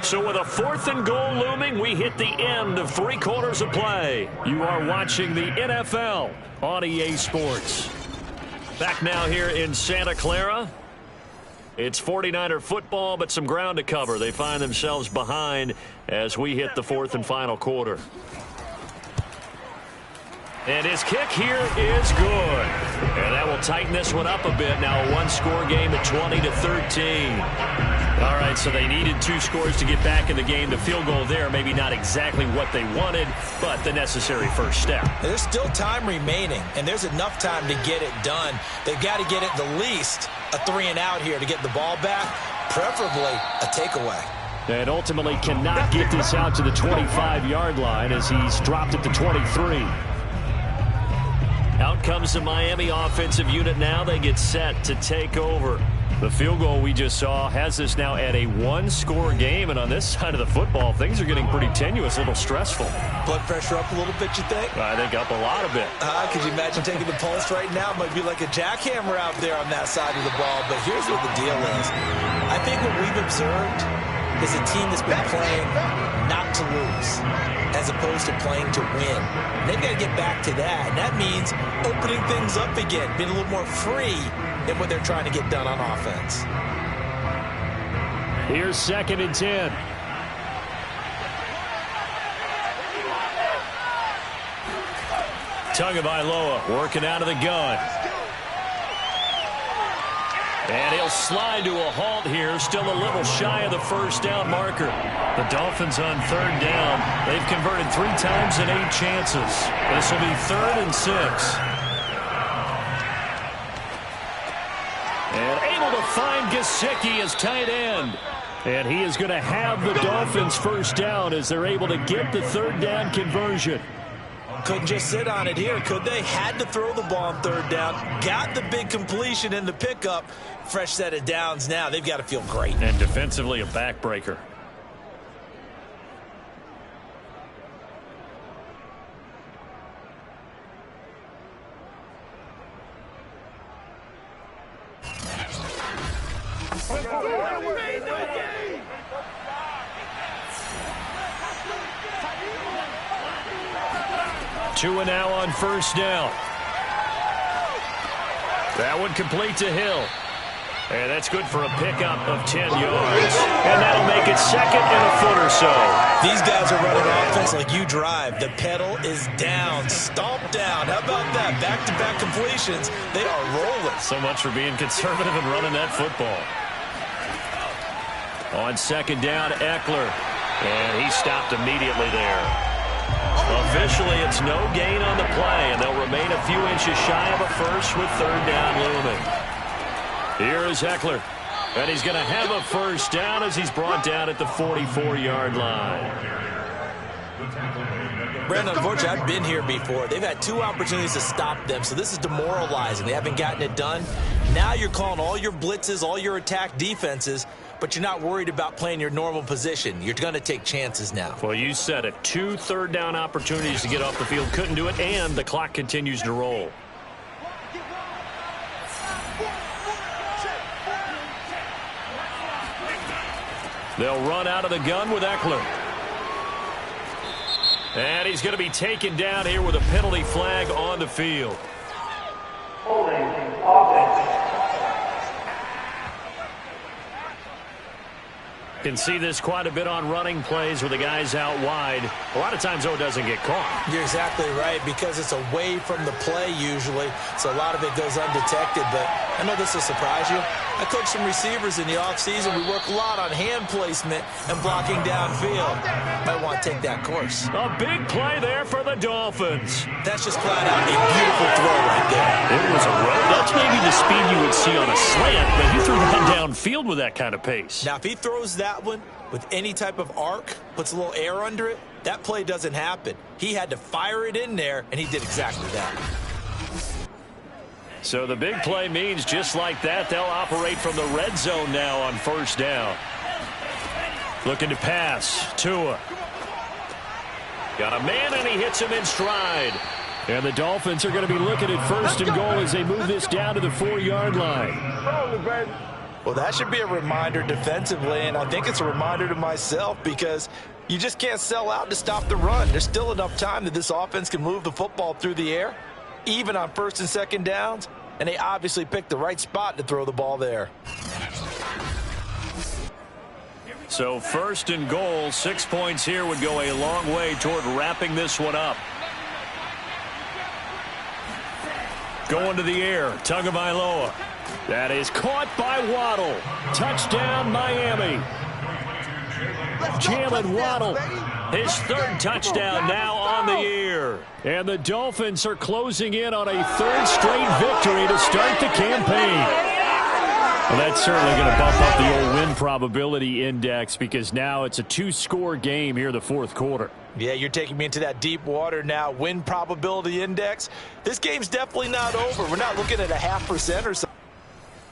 So with a 4th and goal looming, we hit the end of 3 quarters of play. You are watching the NFL on EA Sports. Back now here in Santa Clara. It's 49er football, but some ground to cover. They find themselves behind as we hit the 4th and final quarter. And his kick here is good. And that will tighten this one up a bit. Now a 1-score game at 20-13. All right, so they needed 2 scores to get back in the game. The field goal there, maybe not exactly what they wanted, but the necessary first step. There's still time remaining, and there's enough time to get it done. They've got to get at the least a 3-and-out here to get the ball back, preferably a takeaway. And ultimately cannot get this out to the 25-yard line as he's dropped at the 23. Out comes the Miami offensive unit now. They get set to take over. The field goal we just saw has us now at a 1-score game, and on this side of the football, things are getting pretty tenuous, a little stressful. Blood pressure up a little bit, you think? I think up a lot of it. Could you imagine taking the pulse right now? It might be like a jackhammer out there on that side of the ball, but here's what the deal is. I think what we've observed is a team that's been playing not to lose as opposed to playing to win. And they've got to get back to that, and that means opening things up again, being a little more free than what they're trying to get done on offense. Here's 2nd and 10. Tagovailoa working out of the gun. And he'll slide to a halt here, still a little shy of the first down marker. The Dolphins on 3rd down. They've converted 3 times in 8 chances. This will be 3rd and 6. And able to find Gesicki as tight end. And he is going to have the Dolphins first down as they're able to get the 3rd down conversion. Couldn't just sit on it here, could they? Had to throw the ball on 3rd down. Got the big completion in the pickup. Fresh set of downs now. They've got to feel great. And defensively a backbreaker. Two and now on 1st down. That one complete to Hill. And that's good for a pickup of 10 yards. And that'll make it 2nd and a foot or so. These guys are running offense like you drive. The pedal is down, stomped down. How about that? Back-to-back completions. They are rolling. So much for being conservative and running that football. On 2nd down, Eckler. And he stopped immediately there. Officially, it's no gain on the play, and they'll remain a few inches shy of a first with 3rd down looming. Here is Eckler, and he's going to have a first down as he's brought down at the 44-yard line. Brandon, unfortunately, I've been here before. They've had 2 opportunities to stop them, so this is demoralizing. They haven't gotten it done. Now you're calling all your blitzes, all your attack defenses, but you're not worried about playing your normal position. You're going to take chances now. Well, you said it. 2 3rd down opportunities to get off the field. Couldn't do it, and the clock continues to roll. They'll run out of the gun with Eckler. And he's going to be taken down here with a penalty flag on the field. Holding offense. Can see this quite a bit on running plays with the guys out wide. A lot of times, though, it doesn't get caught. You're exactly right, because it's away from the play usually, so a lot of it goes undetected. But I know this will surprise you. I coach some receivers in the offseason. We work a lot on hand placement and blocking downfield. Might want to take that course. A big play there for the Dolphins. That's just flat out a beautiful throw right there. It was a run. That's maybe the speed you would see on a slant, but he threw that downfield with that kind of pace. Now, if he throws that one with any type of arc, puts a little air under it, that play doesn't happen. He had to fire it in there, and he did exactly that. So the big play means just like that, they'll operate from the red zone now on 1st down. Looking to pass. Tua. Got a man, and he hits him in stride. And the Dolphins are going to be looking at 1st and goal as they move this down to the 4-yard line. Well, that should be a reminder defensively, and I think it's a reminder to myself because you just can't sell out to stop the run. There's still enough time that this offense can move the football through the air, even on first and second downs, and they obviously picked the right spot to throw the ball there. So first and goal, 6 points here would go a long way toward wrapping this one up. Going to the air, Tagovailoa. That is caught by Waddle. Touchdown, Miami. Jalen Waddle, his third touchdown now on the year. And the Dolphins are closing in on a third straight victory to start the campaign. Well, that's certainly going to bump up the old win probability index because now it's a 2-score game here in the fourth quarter. Yeah, you're taking me into that deep water now. Win probability index. This game's definitely not over. We're not looking at a 0.5% or something.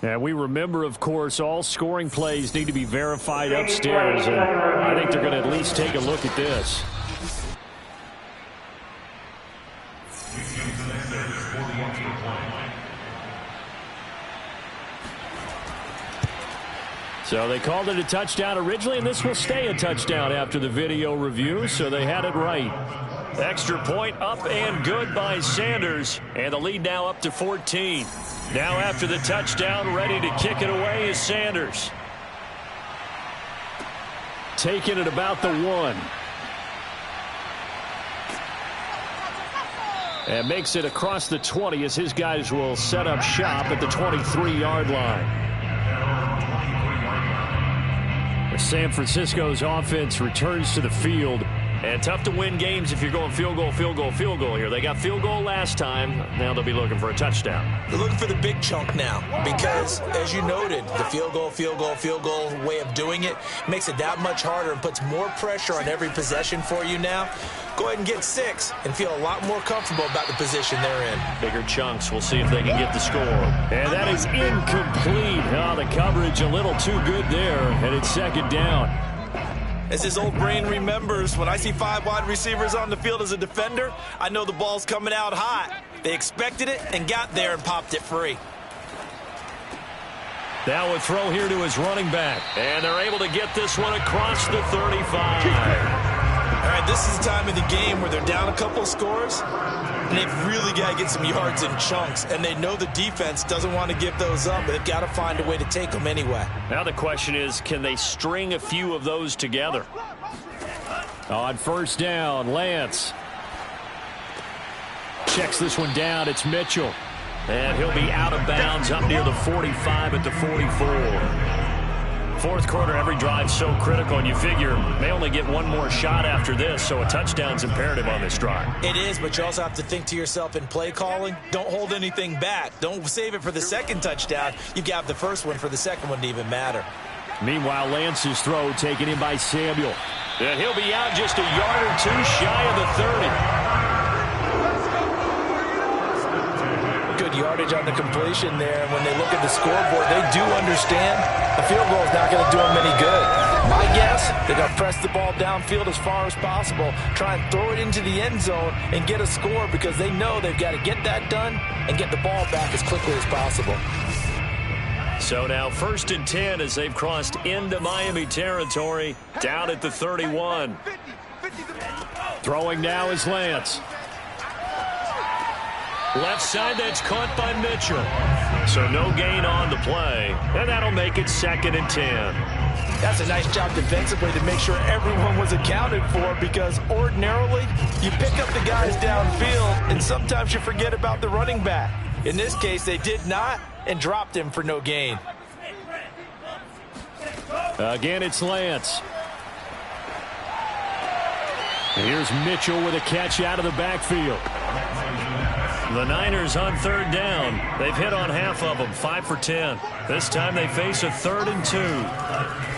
And we remember, of course, all scoring plays need to be verified upstairs. And I think they're going to at least take a look at this. So they called it a touchdown originally, and this will stay a touchdown after the video review, so they had it right. Extra point up and good by Sanders, and the lead now up to 14. Now after the touchdown, ready to kick it away is Sanders. Taking it about the 1. And makes it across the 20 as his guys will set up shop at the 23-yard line. San Francisco's offense returns to the field. And tough to win games if you're going field goal, field goal, field goal here. They got field goal last time. Now they'll be looking for a touchdown. They're looking for the big chunk now because, as you noted, the field goal way of doing it makes it that much harder and puts more pressure on every possession for you now. Go ahead and get 6 and feel a lot more comfortable about the position they're in. Bigger chunks. We'll see if they can get the score. And that is incomplete. Oh, the coverage a little too good there, and it's second down. As his old brain remembers, when I see 5 wide receivers on the field as a defender, I know the ball's coming out hot. They expected it and got there and popped it free. Now a throw here to his running back. And they're able to get this one across the 35. All right, this is the time of the game where they're down a couple of scores, and they've really got to get some yards in chunks, and they know the defense doesn't want to give those up, but they've got to find a way to take them anyway. Now the question is, can they string a few of those together? On first down, Lance checks this one down. It's Mitchell. And he'll be out of bounds up near the 45 at the 44. Fourth quarter, every drive so critical, and you figure they only get one more shot after this, so a touchdown's imperative on this drive. It is, but you also have to think to yourself in play calling, don't hold anything back. Don't save it for the second touchdown. You've got the first one for the second one to even matter. Meanwhile, Lance's throw taken in by Samuel. And he'll be out just a yard or two shy of the 30. Good yardage on the completion there. And when they look at the scoreboard, they do understand a field goal is not going to do them any good. My guess, they're going to press the ball downfield as far as possible, try and throw it into the end zone and get a score because they know they've got to get that done and get the ball back as quickly as possible. So now first and 10 as they've crossed into Miami territory, down at the 31. Throwing now is Lance. Left side, that's caught by Mitchell. So no gain on the play, and that'll make it second and 10. That's a nice job defensively to make sure everyone was accounted for because ordinarily you pick up the guys downfield and sometimes you forget about the running back. In this case, they did not and dropped him for no gain. Again, it's Lance. And here's Mitchell with a catch out of the backfield. The Niners on third down. They've hit on half of them, 5 for 10. This time they face a 3rd and 2.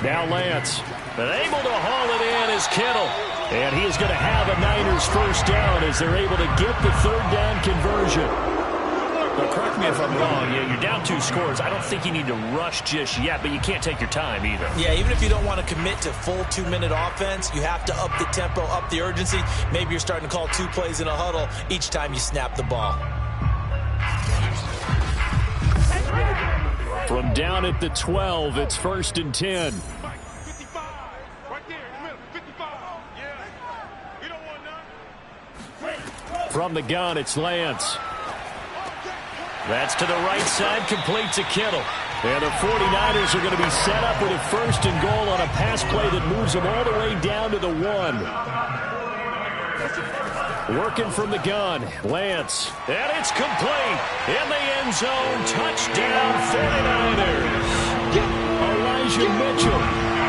Now Lance, but able to haul it in is Kittle. And he is going to have a Niners first down as they're able to get the third down conversion. But correct me if I'm wrong. Yeah, you're down 2 scores. I don't think you need to rush just yet, but you can't take your time either. Yeah, even if you don't want to commit to full 2-minute offense, you have to up the tempo, up the urgency. Maybe you're starting to call 2 plays in a huddle each time you snap the ball. From down at the 12, it's 1st and 10. 55. Right there in the middle. 55. Yeah. We don't want none. From the gun, it's Lance. That's to the right side, complete to Kittle. And the 49ers are going to be set up with a 1st and goal on a pass play that moves them all the way down to the 1. Working from the gun, Lance. And it's complete. In the end zone, touchdown 49ers. Elijah Mitchell,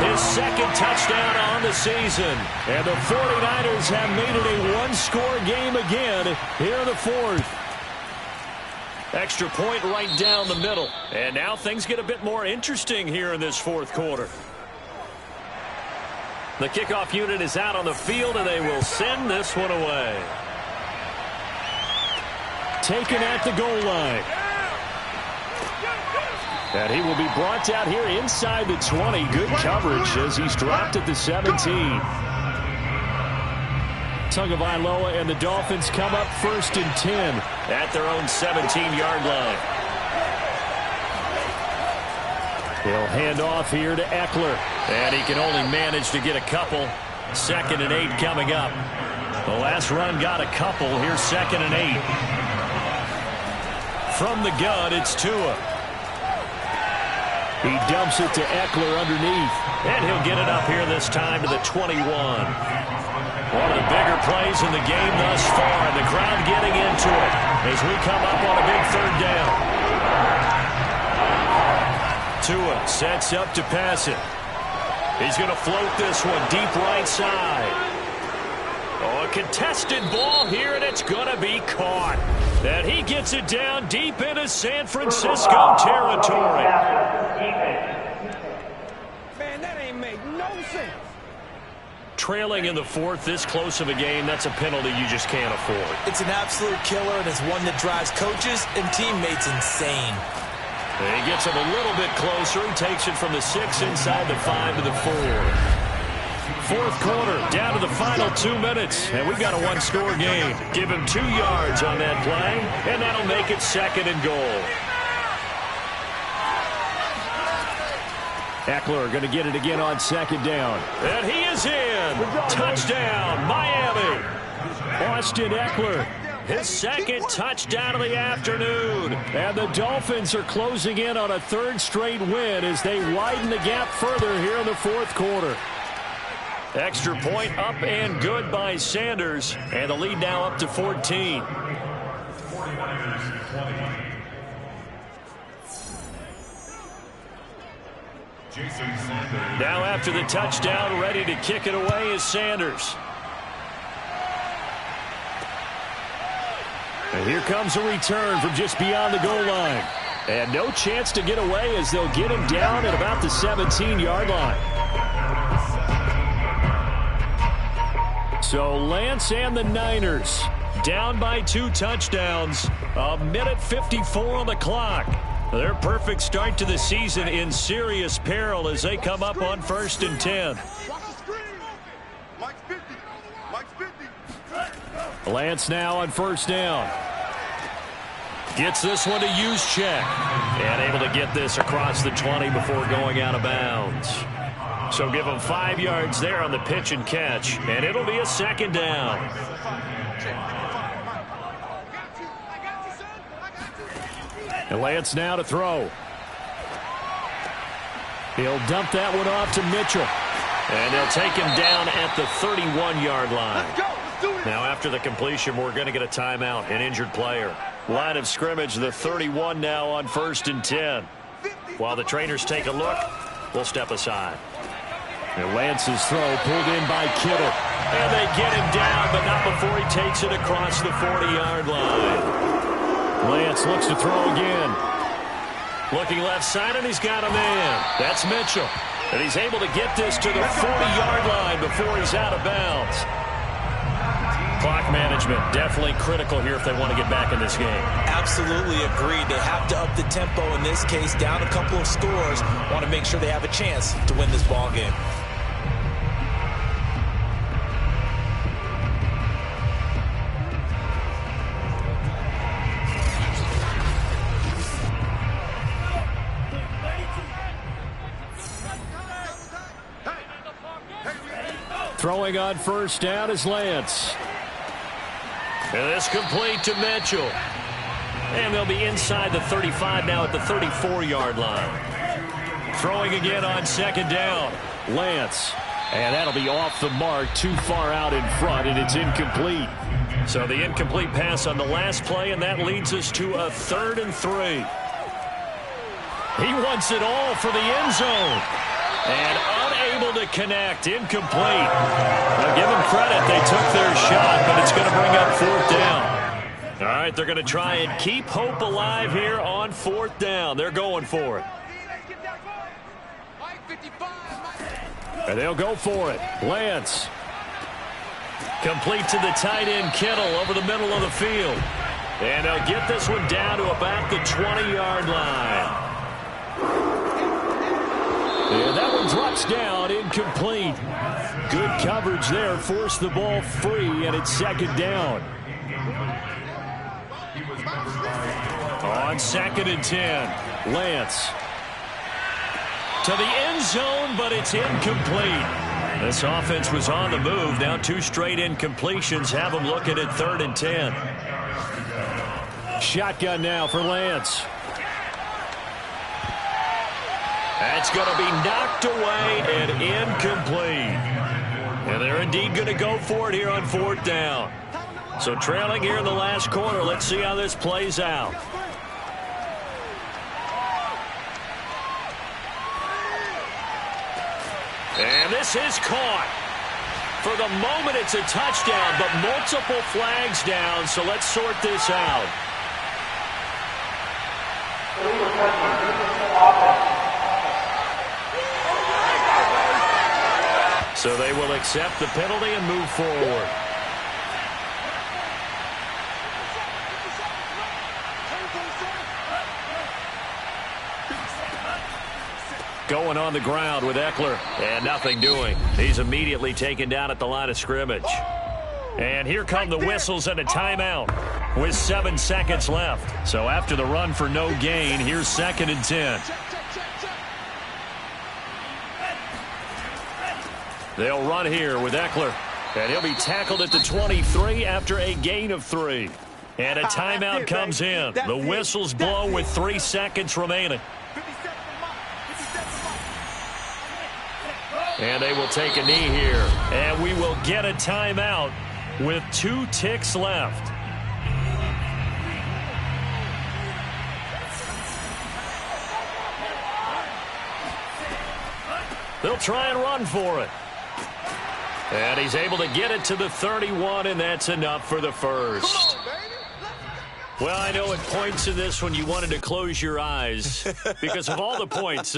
his 2nd touchdown on the season. And the 49ers have made it a one-score game again here in the 4th. Extra point right down the middle. And now things get a bit more interesting here in this 4th quarter. The kickoff unit is out on the field, and they will send this one away. Taken at the goal line. And he will be brought down here inside the 20. Good coverage as he's dropped at the 17. Tagovailoa and the Dolphins come up 1st and 10 at their own 17-yard line. He'll hand off here to Eckler. And he can only manage to get a couple. 2nd and 8 coming up. The last run got a couple. Here's 2nd and 8. From the gun, it's Tua. He dumps it to Eckler underneath. And he'll get it up here this time to the 21. One of the bigger plays in the game thus far, and the crowd getting into it as we come up on a big 3rd down. Tua sets up to pass it. He's going to float this one deep right side. Oh, a contested ball here, and it's going to be caught. And he gets it down deep into San Francisco territory. Man, that ain't make no sense. Trailing in the 4th, this close of a game, that's a penalty you just can't afford. It's an absolute killer, and it's one that drives coaches and teammates insane. And he gets him a little bit closer. He takes it from the 6 inside the 5 to the 4. 4th quarter, down to the final 2 minutes, and we've got a one-score game. Give him 2 yards on that play, and that'll make it 2nd and goal. Eckler going to get it again on 2nd down. And he is in. Touchdown, Miami. Austin Eckler, his 2nd touchdown of the afternoon. And the Dolphins are closing in on a 3rd straight win as they widen the gap further here in the 4th quarter. Extra point up and good by Sanders. And the lead now up to 14. Now after the touchdown, ready to kick it away is Sanders. And here comes a return from just beyond the goal line. And no chance to get away as they'll get him down at about the 17-yard line. So Lance and the Niners down by 2 touchdowns. 1:54 on the clock. Their perfect start to the season in serious peril as they come up on 1st and 10. Lance now on 1st down. Gets this one to Juszczyk. And able to get this across the 20 before going out of bounds. So give him 5 yards there on the pitch and catch. And it'll be a 2nd down. And Lance now to throw. He'll dump that one off to Mitchell. And they'll take him down at the 31-yard line. Now after the completion, we're going to get a timeout, an injured player. Line of scrimmage, the 31 now on 1st and 10. While the trainers take a look, we'll step aside. And Lance's throw pulled in by Kittle. And they get him down, but not before he takes it across the 40-yard line. Lance looks to throw again. Looking left side, and he's got a man. That's Mitchell. And he's able to get this to the 40-yard line before he's out of bounds. Clock management definitely critical here if they want to get back in this game. Absolutely agreed. They have to up the tempo in this case, down a couple of scores. Want to make sure they have a chance to win this ball game. Throwing on first down is Lance. And this complete to Mitchell. And they'll be inside the 35 now at the 34-yard line. Throwing again on second down. Lance. And that'll be off the mark, too far out in front, and it's incomplete. So the incomplete pass on the last play, and that leads us to a 3rd and 3. He wants it all for the end zone. And unable to connect. Incomplete. Now give them credit. They took their shot, but it's going to bring up 4th down. All right, they're going to try and keep hope alive here on 4th down. They're going for it. And they'll go for it. Lance. Complete to the tight end, Kittle, over the middle of the field. And they'll get this one down to about the 20-yard line. And that one drops down, incomplete. Good coverage there, forced the ball free, and it's 2nd down. On 2nd and 10, Lance. To the end zone, but it's incomplete. This offense was on the move. Now 2 straight incompletions have them looking at 3rd and 10. Shotgun now for Lance. That's going to be knocked away and incomplete. And they're indeed going to go for it here on 4th down. So trailing here in the last quarter. Let's see how this plays out. And this is caught. For the moment, it's a touchdown, but multiple flags down, so let's sort this out. So they will accept the penalty and move forward. Going on the ground with Eckler. And nothing doing. He's immediately taken down at the line of scrimmage. And here come the whistles and a timeout with 7 seconds left. So after the run for no gain, here's 2nd and 10. They'll run here with Eckler. And he'll be tackled at the 23 after a gain of 3. And a timeout comes in. The whistles blow with 3 seconds remaining. And they will take a knee here. And we will get a timeout with 2 ticks left. They'll try and run for it. And he's able to get it to the 31, and that's enough for the first. Well, I know at points in this when you wanted to close your eyes because of all the points.